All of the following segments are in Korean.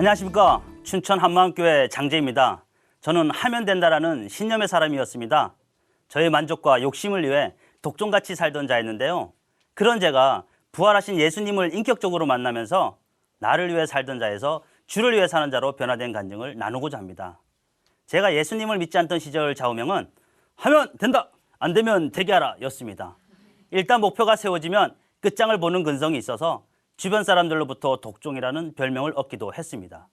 안녕하십니까. 춘천 한마음교회 장재입니다. 저는 하면 된다라는 신념의 사람이었습니다. 저의 만족과 욕심을 위해 독종같이 살던 자였는데요. 그런 제가 부활하신 예수님을 인격적으로 만나면서 나를 위해 살던 자에서 주를 위해 사는 자로 변화된 간증을 나누고자 합니다. 제가 예수님을 믿지 않던 시절 좌우명은 하면 된다, 안 되면 되게 하라 였습니다. 일단 목표가 세워지면 끝장을 보는 근성이 있어서 주변 사람들로부터 독종이라는 별명을 얻기도 했습니다.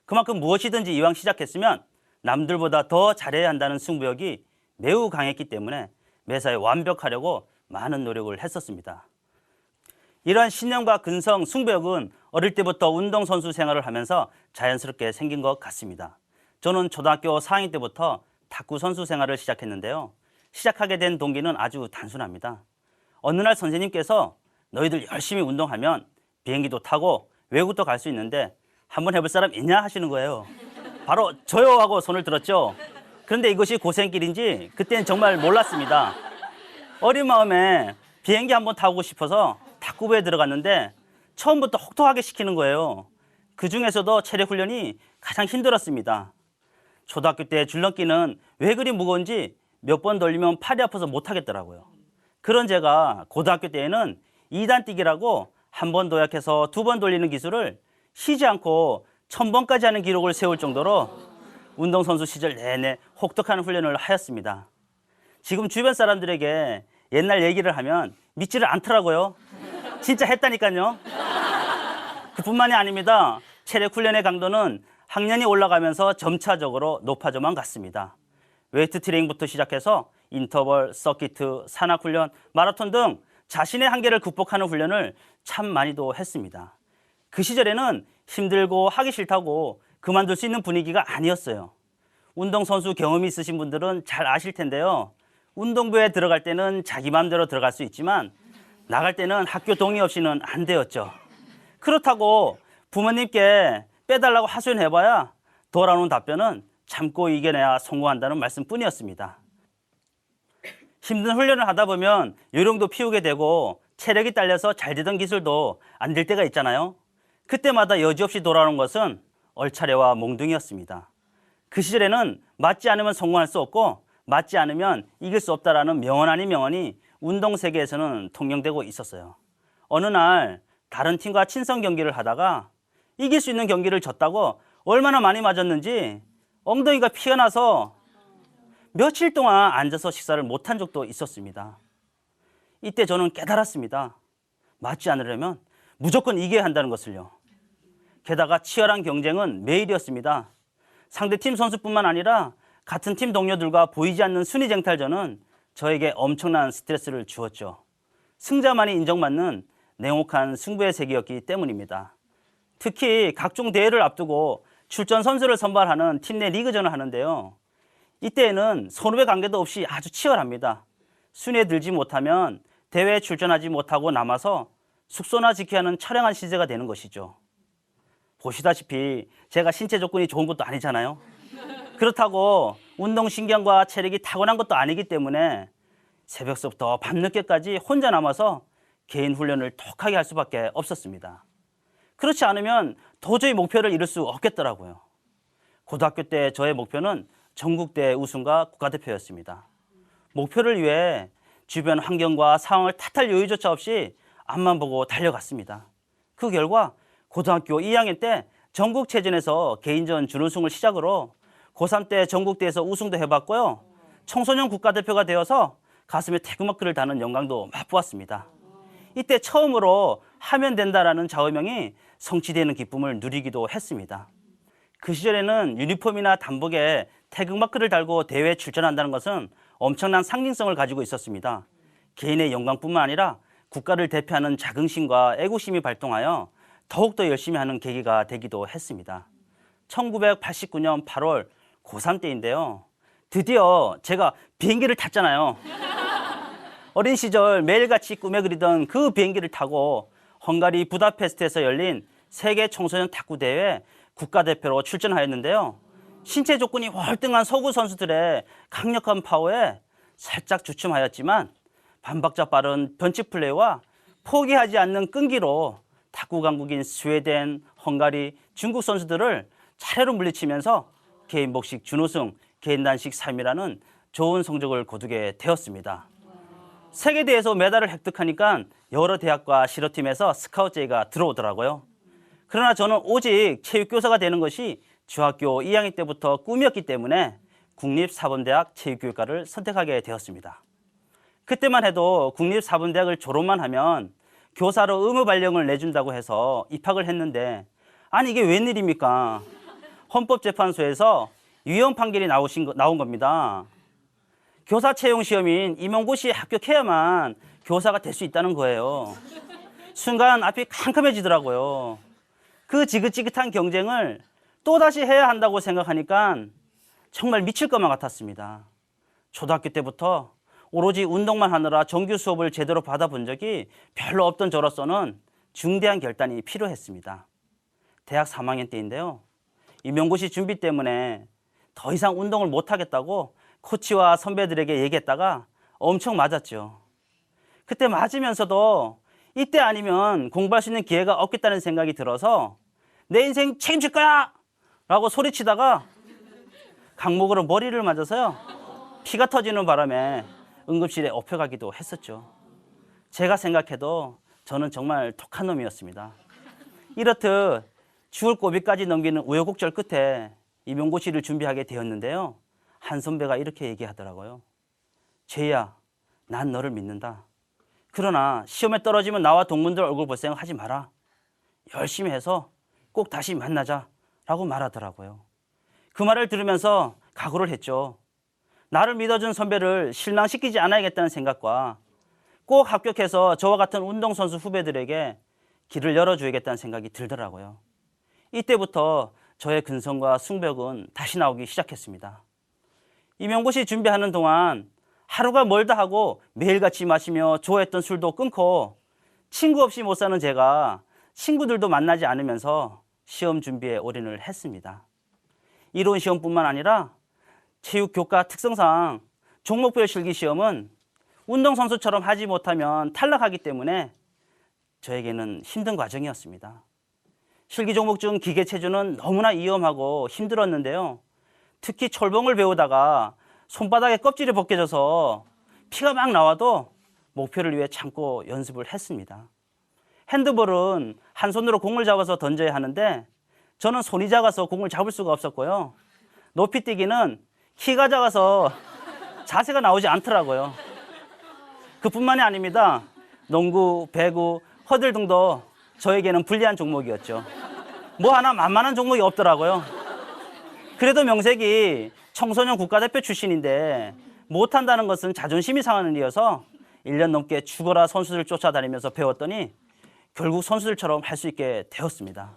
그만큼 무엇이든지 이왕 시작했으면 남들보다 더 잘해야 한다는 승부욕이 매우 강했기 때문에 매사에 완벽하려고 많은 노력을 했었습니다. 이러한 신념과 근성, 승부욕은 어릴 때부터 운동선수 생활을 하면서 자연스럽게 생긴 것 같습니다. 저는 초등학교 4학년 때부터 탁구 선수 생활을 시작했는데요. 시작하게 된 동기는 아주 단순합니다. 어느 날 선생님께서 너희들 열심히 운동하면 비행기도 타고 외국도 갈 수 있는데 한번 해볼 사람 있냐 하시는 거예요. 바로 저요 하고 손을 들었죠. 그런데 이것이 고생길인지 그때는 정말 몰랐습니다. 어린 마음에 비행기 한번 타고 싶어서 탁구부에 들어갔는데 처음부터 혹독하게 시키는 거예요. 그 중에서도 체력 훈련이 가장 힘들었습니다. 초등학교 때 줄넘기는 왜 그리 무거운지 몇 번 돌리면 팔이 아파서 못 하겠더라고요. 그런 제가 고등학교 때에는 2단 뛰기라고 한 번 도약해서 2번 돌리는 기술을 쉬지 않고 1000번까지 하는 기록을 세울 정도로 운동선수 시절 내내 혹독한 훈련을 하였습니다. 지금 주변 사람들에게 옛날 얘기를 하면 믿지를 않더라고요. 진짜 했다니까요. 그뿐만이 아닙니다. 체력 훈련의 강도는 학년이 올라가면서 점차적으로 높아져만 갔습니다. 웨이트 트레이닝부터 시작해서 인터벌, 서키트, 산악훈련, 마라톤 등 자신의 한계를 극복하는 훈련을 참 많이도 했습니다. 그 시절에는 힘들고 하기 싫다고 그만둘 수 있는 분위기가 아니었어요. 운동선수 경험이 있으신 분들은 잘 아실 텐데요. 운동부에 들어갈 때는 자기 마음대로 들어갈 수 있지만 나갈 때는 학교 동의 없이는 안 되었죠. 그렇다고 부모님께 빼달라고 하소연해봐야 돌아오는 답변은 참고 이겨내야 성공한다는 말씀뿐이었습니다. 힘든 훈련을 하다 보면 요령도 피우게 되고 체력이 딸려서 잘 되던 기술도 안 될 때가 있잖아요. 그때마다 여지없이 돌아오는 것은 얼차례와 몽둥이였습니다. 그 시절에는 맞지 않으면 성공할 수 없고 맞지 않으면 이길 수 없다라는 명언 아닌 명언이 운동 세계에서는 통용되고 있었어요. 어느 날 다른 팀과 친선 경기를 하다가 이길 수 있는 경기를 졌다고 얼마나 많이 맞았는지 엉덩이가 피가 나서 며칠 동안 앉아서 식사를 못한 적도 있었습니다. 이때 저는 깨달았습니다. 맞지 않으려면 무조건 이겨야 한다는 것을요. 게다가 치열한 경쟁은 매일이었습니다. 상대팀 선수뿐만 아니라 같은 팀 동료들과 보이지 않는 순위쟁탈전은 저에게 엄청난 스트레스를 주었죠. 승자만이 인정받는 냉혹한 승부의 세계였기 때문입니다. 특히 각종 대회를 앞두고 출전 선수를 선발하는 팀 내 리그전을 하는데요. 이때에는 선후배 관계도 없이 아주 치열합니다. 순위에 들지 못하면 대회에 출전하지 못하고 남아서 숙소나 지켜야 하는 처량한 시세가 되는 것이죠. 보시다시피 제가 신체 조건이 좋은 것도 아니잖아요. 그렇다고 운동신경과 체력이 타고난 것도 아니기 때문에 새벽서부터 밤늦게까지 혼자 남아서 개인 훈련을 독하게 할 수밖에 없었습니다. 그렇지 않으면 도저히 목표를 이룰 수 없겠더라고요. 고등학교 때 저의 목표는 전국대회 우승과 국가대표였습니다. 목표를 위해 주변 환경과 상황을 탓할 여유조차 없이 앞만 보고 달려갔습니다. 그 결과 고등학교 2학년 때 전국체전에서 개인전 준우승을 시작으로 고3 때 전국대회에서 우승도 해봤고요. 청소년 국가대표가 되어서 가슴에 태극마크를 다는 영광도 맛보았습니다. 이때 처음으로 하면 된다라는 좌우명이 성취되는 기쁨을 누리기도 했습니다. 그 시절에는 유니폼이나 단복에 태극마크를 달고 대회에 출전한다는 것은 엄청난 상징성을 가지고 있었습니다. 개인의 영광뿐만 아니라 국가를 대표하는 자긍심과 애국심이 발동하여 더욱더 열심히 하는 계기가 되기도 했습니다. 1989년 8월 고3 때인데요. 드디어 제가 비행기를 탔잖아요. 어린 시절 매일같이 꿈에 그리던 그 비행기를 타고 헝가리 부다페스트에서 열린 세계 청소년 탁구 대회 국가대표로 출전하였는데요. 신체 조건이 월등한 서구 선수들의 강력한 파워에 살짝 주춤하였지만 반박자 빠른 펀치 플레이와 포기하지 않는 끈기로 탁구 강국인 스웨덴, 헝가리, 중국 선수들을 차례로 물리치면서 개인 복식 준우승, 개인 단식 3위라는 좋은 성적을 거두게 되었습니다. 세계대회에서 메달을 획득하니까 여러 대학과 실업팀에서 스카우트 제의가 들어오더라고요. 그러나 저는 오직 체육교사가 되는 것이 중학교 2학년 때부터 꿈이었기 때문에 국립사범대학 체육교육과를 선택하게 되었습니다. 그때만 해도 국립사범대학을 졸업만 하면 교사로 의무 발령을 내준다고 해서 입학을 했는데, 아니 이게 웬일입니까? 헌법재판소에서 위헌 판결이 나온 겁니다. 교사 채용 시험인 임용고시에 합격해야만 교사가 될 수 있다는 거예요. 순간 앞이 캄캄해지더라고요. 그 지긋지긋한 경쟁을 또다시 해야 한다고 생각하니까 정말 미칠 것만 같았습니다. 초등학교 때부터 오로지 운동만 하느라 정규 수업을 제대로 받아본 적이 별로 없던 저로서는 중대한 결단이 필요했습니다. 대학 3학년 때인데요. 임용고시 준비 때문에 더 이상 운동을 못하겠다고 코치와 선배들에게 얘기했다가 엄청 맞았죠. 그때 맞으면서도 이때 아니면 공부할 수 있는 기회가 없겠다는 생각이 들어서 내 인생 책임질 거야! 라고 소리치다가 강목으로 머리를 맞아서요. 피가 터지는 바람에 응급실에 업혀가기도 했었죠. 제가 생각해도 저는 정말 독한 놈이었습니다. 이렇듯 죽을 고비까지 넘기는 우여곡절 끝에 임용고시를 준비하게 되었는데요. 한 선배가 이렇게 얘기하더라고요. 제이야, 난 너를 믿는다. 그러나 시험에 떨어지면 나와 동문들 얼굴 볼 생각 하지 마라. 열심히 해서 꼭 다시 만나자 라고 말하더라고요. 그 말을 들으면서 각오를 했죠. 나를 믿어준 선배를 실망시키지 않아야겠다는 생각과 꼭 합격해서 저와 같은 운동선수 후배들에게 길을 열어줘야겠다는 생각이 들더라고요. 이때부터 저의 근성과 승벽은 다시 나오기 시작했습니다. 임용고시 준비하는 동안 하루가 멀다 하고 매일같이 마시며 좋아했던 술도 끊고 친구 없이 못 사는 제가 친구들도 만나지 않으면서 시험 준비에 올인을 했습니다. 이론 시험뿐만 아니라 체육교과 특성상 종목별 실기시험은 운동선수처럼 하지 못하면 탈락하기 때문에 저에게는 힘든 과정이었습니다. 실기 종목 중 기계체조는 너무나 위험하고 힘들었는데요. 특히 철봉을 배우다가 손바닥에 껍질이 벗겨져서 피가 막 나와도 목표를 위해 참고 연습을 했습니다. 핸드볼은 한 손으로 공을 잡아서 던져야 하는데 저는 손이 작아서 공을 잡을 수가 없었고요. 높이뛰기는 키가 작아서 자세가 나오지 않더라고요. 그뿐만이 아닙니다. 농구, 배구, 허들 등도 저에게는 불리한 종목이었죠. 뭐 하나 만만한 종목이 없더라고요. 그래도 명색이 청소년 국가대표 출신인데 못한다는 것은 자존심이 상하는 일이어서 1년 넘게 죽어라 선수들 쫓아다니면서 배웠더니 결국 선수들처럼 할 수 있게 되었습니다.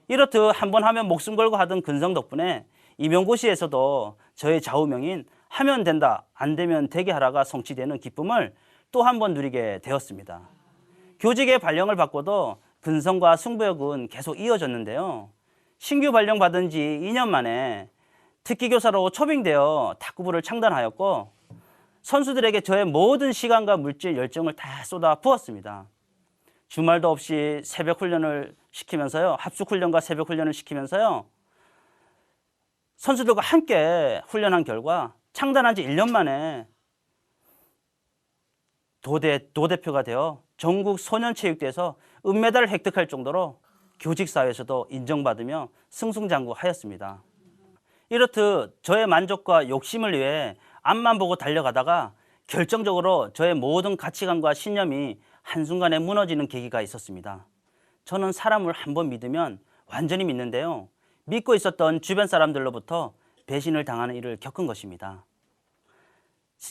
이렇듯 한 번 하면 목숨 걸고 하던 근성 덕분에 임용고시에서도 저의 좌우명인 하면 된다, 안 되면 되게 하라가 성취되는 기쁨을 또 한 번 누리게 되었습니다. 교직에 발령을 받고도 근성과 승부욕은 계속 이어졌는데요. 신규 발령 받은 지 2년 만에 특기교사로 초빙되어 탁구부를 창단하였고 선수들에게 저의 모든 시간과 물질, 열정을 다 쏟아 부었습니다. 주말도 없이 새벽 훈련을 시키면서요. 합숙 훈련과 새벽 훈련을 시키면서요. 선수들과 함께 훈련한 결과 창단한 지 1년 만에 도대표가 되어 전국 소년체육대회에서 은메달을 획득할 정도로 교직사회에서도 인정받으며 승승장구하였습니다. 이렇듯 저의 만족과 욕심을 위해 앞만 보고 달려가다가 결정적으로 저의 모든 가치관과 신념이 한순간에 무너지는 계기가 있었습니다. 저는 사람을 한번 믿으면 완전히 믿는데요. 믿고 있었던 주변 사람들로부터 배신을 당하는 일을 겪은 것입니다.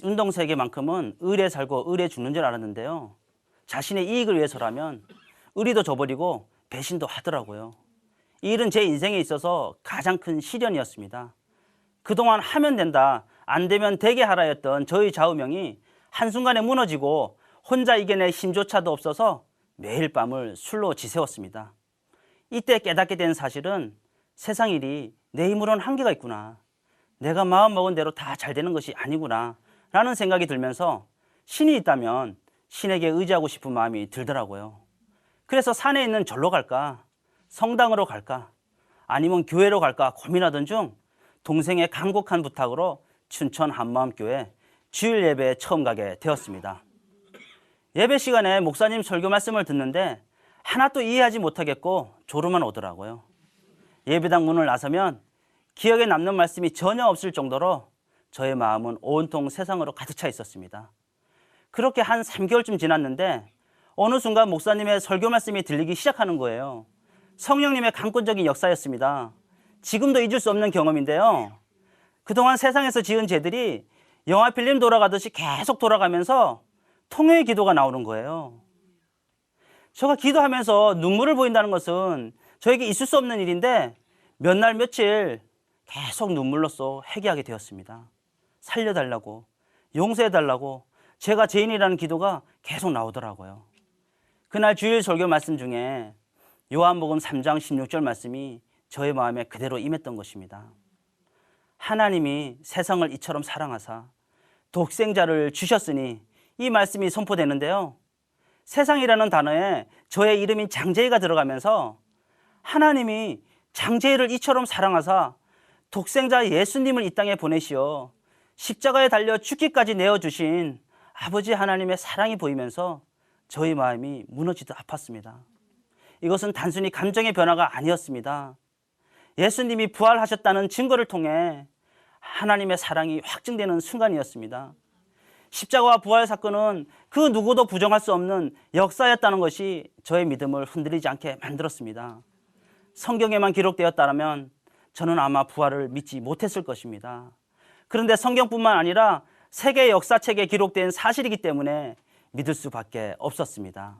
운동세계만큼은 의리에 살고 의리에 죽는 줄 알았는데요. 자신의 이익을 위해서라면 의리도 저버리고 배신도 하더라고요. 이 일은 제 인생에 있어서 가장 큰 시련이었습니다. 그동안 하면 된다, 안 되면 되게 하라였던 저의 좌우명이 한순간에 무너지고 혼자 이겨낼 힘조차도 없어서 매일 밤을 술로 지새웠습니다. 이때 깨닫게 된 사실은 세상 일이 내 힘으로는 한계가 있구나. 내가 마음먹은 대로 다 잘 되는 것이 아니구나 라는 생각이 들면서 신이 있다면 신에게 의지하고 싶은 마음이 들더라고요. 그래서 산에 있는 절로 갈까? 성당으로 갈까? 아니면 교회로 갈까 고민하던 중 동생의 간곡한 부탁으로 춘천 한마음교회 주일 예배에 처음 가게 되었습니다. 예배 시간에 목사님 설교 말씀을 듣는데 하나도 이해하지 못하겠고 졸음만 오더라고요. 예배당 문을 나서면 기억에 남는 말씀이 전혀 없을 정도로 저의 마음은 온통 세상으로 가득 차 있었습니다. 그렇게 한 3개월쯤 지났는데 어느 순간 목사님의 설교 말씀이 들리기 시작하는 거예요. 성령님의 강권적인 역사였습니다. 지금도 잊을 수 없는 경험인데요. 그동안 세상에서 지은 죄들이 영화 필름 돌아가듯이 계속 돌아가면서 통회의 기도가 나오는 거예요. 제가 기도하면서 눈물을 보인다는 것은 저에게 있을 수 없는 일인데 몇 날 며칠 계속 눈물로써 회개하게 되었습니다. 살려달라고, 용서해달라고 제가 죄인이라는 기도가 계속 나오더라고요. 그날 주일 설교 말씀 중에 요한복음 3장 16절 말씀이 저의 마음에 그대로 임했던 것입니다. 하나님이 세상을 이처럼 사랑하사 독생자를 주셨으니, 이 말씀이 선포되는데요. 세상이라는 단어에 저의 이름인 장제이가 들어가면서 하나님이 장제이를 이처럼 사랑하사 독생자 예수님을 이 땅에 보내시어 십자가에 달려 죽기까지 내어주신 아버지 하나님의 사랑이 보이면서 저희 마음이 무너지듯 아팠습니다. 이것은 단순히 감정의 변화가 아니었습니다. 예수님이 부활하셨다는 증거를 통해 하나님의 사랑이 확증되는 순간이었습니다. 십자가와 부활 사건은 그 누구도 부정할 수 없는 역사였다는 것이 저의 믿음을 흔들리지 않게 만들었습니다. 성경에만 기록되었다면 저는 아마 부활을 믿지 못했을 것입니다. 그런데 성경뿐만 아니라 세계 역사책에 기록된 사실이기 때문에 믿을 수밖에 없었습니다.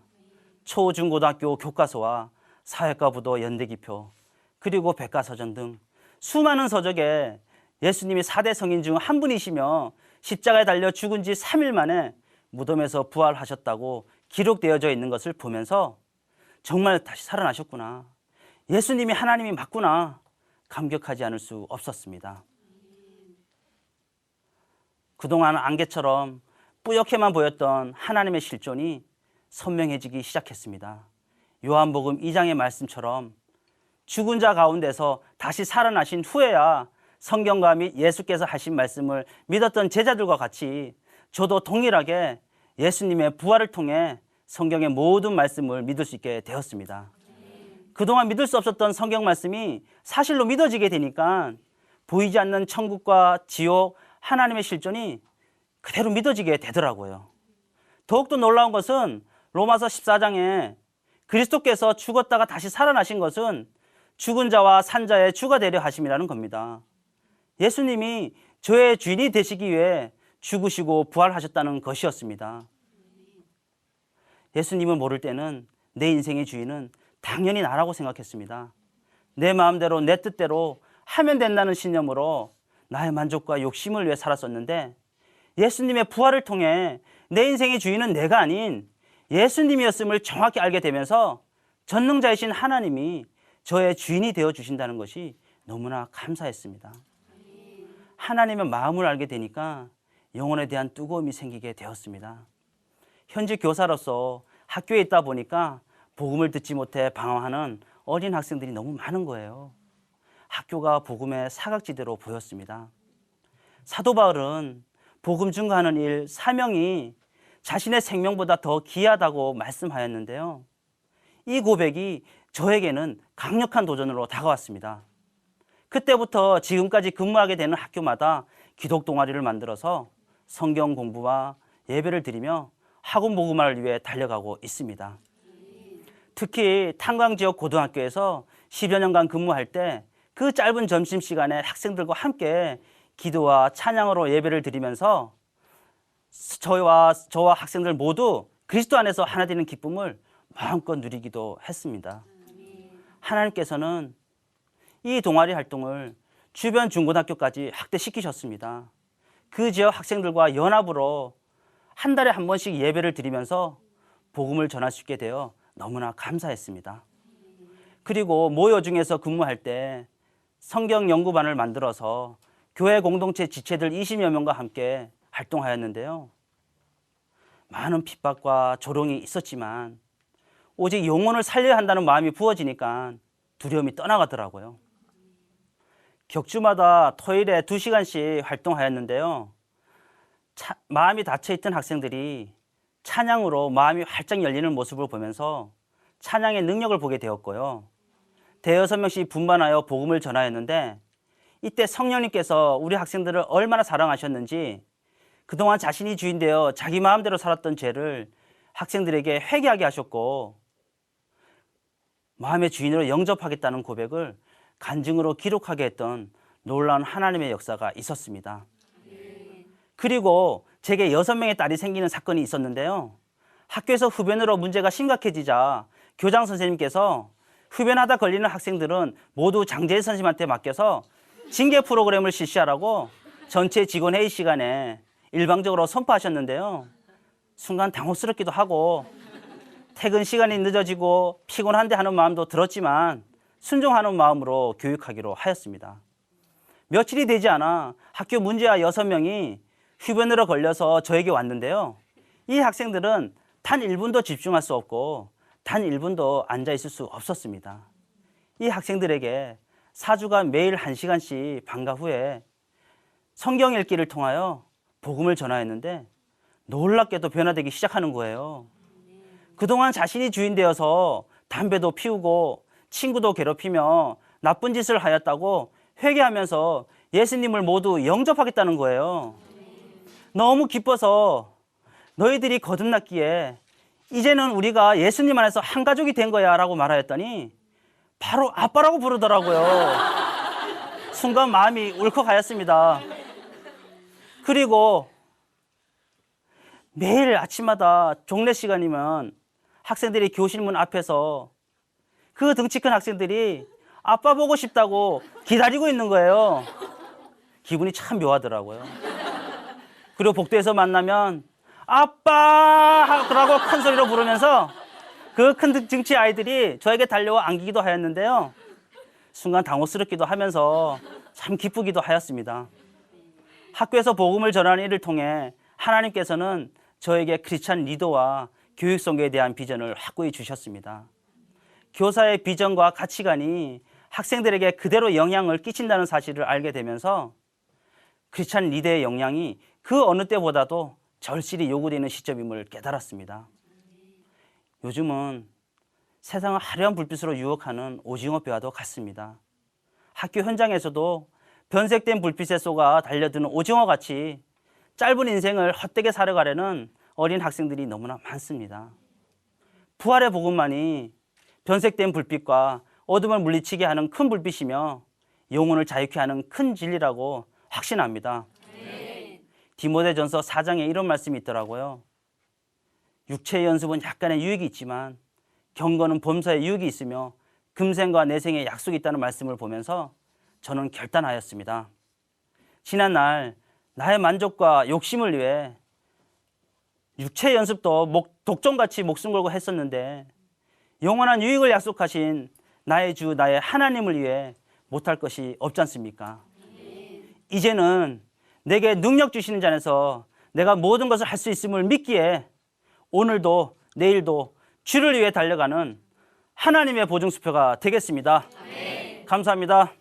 초, 중, 고등학교 교과서와 사회과 부도 연대기표, 그리고 백과사전 등 수많은 서적에 예수님이 4대 성인 중 한 분이시며 십자가에 달려 죽은 지 3일 만에 무덤에서 부활하셨다고 기록되어져 있는 것을 보면서 정말 다시 살아나셨구나, 예수님이 하나님이 맞구나 감격하지 않을 수 없었습니다. 그동안 안개처럼 뿌옇게만 보였던 하나님의 실존이 선명해지기 시작했습니다. 요한복음 2장의 말씀처럼 죽은 자 가운데서 다시 살아나신 후에야 성경과 및 예수께서 하신 말씀을 믿었던 제자들과 같이 저도 동일하게 예수님의 부활을 통해 성경의 모든 말씀을 믿을 수 있게 되었습니다. 그동안 믿을 수 없었던 성경 말씀이 사실로 믿어지게 되니까 보이지 않는 천국과 지옥, 하나님의 실존이 그대로 믿어지게 되더라고요. 더욱더 놀라운 것은 로마서 14장에 그리스도께서 죽었다가 다시 살아나신 것은 죽은 자와 산 자의 주가 되려 하심이라는 겁니다. 예수님이 저의 주인이 되시기 위해 죽으시고 부활하셨다는 것이었습니다. 예수님을 모를 때는 내 인생의 주인은 당연히 나라고 생각했습니다. 내 마음대로 내 뜻대로 하면 된다는 신념으로 나의 만족과 욕심을 위해 살았었는데 예수님의 부활을 통해 내 인생의 주인은 내가 아닌 예수님이었음을 정확히 알게 되면서 전능자이신 하나님이 저의 주인이 되어 주신다는 것이 너무나 감사했습니다. 하나님의 마음을 알게 되니까 영혼에 대한 뜨거움이 생기게 되었습니다. 현직 교사로서 학교에 있다 보니까 복음을 듣지 못해 방황하는 어린 학생들이 너무 많은 거예요. 학교가 복음의 사각지대로 보였습니다. 사도 바울은 복음 증거하는 일, 사명이 자신의 생명보다 더 귀하다고 말씀하였는데요. 이 고백이 저에게는 강력한 도전으로 다가왔습니다. 그때부터 지금까지 근무하게 되는 학교마다 기독 동아리를 만들어서 성경 공부와 예배를 드리며 학원 복음화를 위해 달려가고 있습니다. 특히 탄광 지역 고등학교에서 10여 년간 근무할 때 그 짧은 점심시간에 학생들과 함께 기도와 찬양으로 예배를 드리면서 저와 학생들 모두 그리스도 안에서 하나 되는 기쁨을 마음껏 누리기도 했습니다. 하나님께서는 이 동아리 활동을 주변 중고등학교까지 확대시키셨습니다. 그 지역 학생들과 연합으로 한 달에 한 번씩 예배를 드리면서 복음을 전할 수 있게 되어 너무나 감사했습니다. 그리고 모여 중에서 근무할 때 성경 연구반을 만들어서 교회 공동체 지체들 20여 명과 함께 활동하였는데요. 많은 핍박과 조롱이 있었지만 오직 영혼을 살려야 한다는 마음이 부어지니까 두려움이 떠나가더라고요. 격주마다 토요일에 2시간씩 활동하였는데요. 마음이 닫혀있던 학생들이 찬양으로 마음이 활짝 열리는 모습을 보면서 찬양의 능력을 보게 되었고요. 대여섯 명씩 분반하여 복음을 전하였는데 이때 성령님께서 우리 학생들을 얼마나 사랑하셨는지 그동안 자신이 주인되어 자기 마음대로 살았던 죄를 학생들에게 회개하게 하셨고 마음의 주인으로 영접하겠다는 고백을 간증으로 기록하게 했던 놀라운 하나님의 역사가 있었습니다. 그리고 제게 6명의 딸이 생기는 사건이 있었는데요. 학교에서 흡연으로 문제가 심각해지자 교장 선생님께서 흡연하다 걸리는 학생들은 모두 장재희 선생님한테 맡겨서 징계 프로그램을 실시하라고 전체 직원 회의 시간에 일방적으로 선포하셨는데요. 순간 당혹스럽기도 하고 퇴근 시간이 늦어지고 피곤한데 하는 마음도 들었지만 순종하는 마음으로 교육하기로 하였습니다. 며칠이 되지 않아 학교 문제아 6명이 흡연으로 걸려서 저에게 왔는데요. 이 학생들은 단 1분도 집중할 수 없고 단 1분도 앉아있을 수 없었습니다. 이 학생들에게 4주간 매일 1시간씩 방과 후에 성경 읽기를 통하여 복음을 전하였는데 놀랍게도 변화되기 시작하는 거예요. 그동안 자신이 주인 되어서 담배도 피우고 친구도 괴롭히며 나쁜 짓을 하였다고 회개하면서 예수님을 모두 영접하겠다는 거예요. 너무 기뻐서 너희들이 거듭났기에 이제는 우리가 예수님 안에서 한 가족이 된 거야 라고 말하였더니 바로 아빠라고 부르더라고요. 순간 마음이 울컥하였습니다. 그리고 매일 아침마다 종례 시간이면 학생들이 교실 문 앞에서 그 덩치 큰 학생들이 아빠 보고 싶다고 기다리고 있는 거예요. 기분이 참 묘하더라고요. 그리고 복도에서 만나면 아빠라고 큰 소리로 부르면서 그 큰 등치 아이들이 저에게 달려와 안기기도 하였는데요. 순간 당혹스럽기도 하면서 참 기쁘기도 하였습니다. 학교에서 복음을 전하는 일을 통해 하나님께서는 저에게 크리스찬 리더와 교육 선교에 대한 비전을 확고히 주셨습니다. 교사의 비전과 가치관이 학생들에게 그대로 영향을 끼친다는 사실을 알게 되면서 크리스찬 리더의 역량이 그 어느 때보다도 절실히 요구되는 시점임을 깨달았습니다. 요즘은 세상을 화려한 불빛으로 유혹하는 오징어 뼈와도 같습니다. 학교 현장에서도 변색된 불빛에 쏘가 달려드는 오징어같이 짧은 인생을 헛되게 살아가려는 어린 학생들이 너무나 많습니다. 부활의 복음만이 변색된 불빛과 어둠을 물리치게 하는 큰 불빛이며 영혼을 자유케 하는 큰 진리라고 확신합니다. 디모데전서 4장에 이런 말씀이 있더라고요. 육체의 연습은 약간의 유익이 있지만 경건은 범사에 유익이 있으며 금생과 내생에 약속이 있다는 말씀을 보면서 저는 결단하였습니다. 지난날 나의 만족과 욕심을 위해 육체 연습도 독종같이 목숨 걸고 했었는데 영원한 유익을 약속하신 나의 주 나의 하나님을 위해 못할 것이 없지 않습니까? 이제는 내게 능력 주시는 자에서 내가 모든 것을 할 수 있음을 믿기에 오늘도 내일도 주를 위해 달려가는 하나님의 보증수표가 되겠습니다. 감사합니다.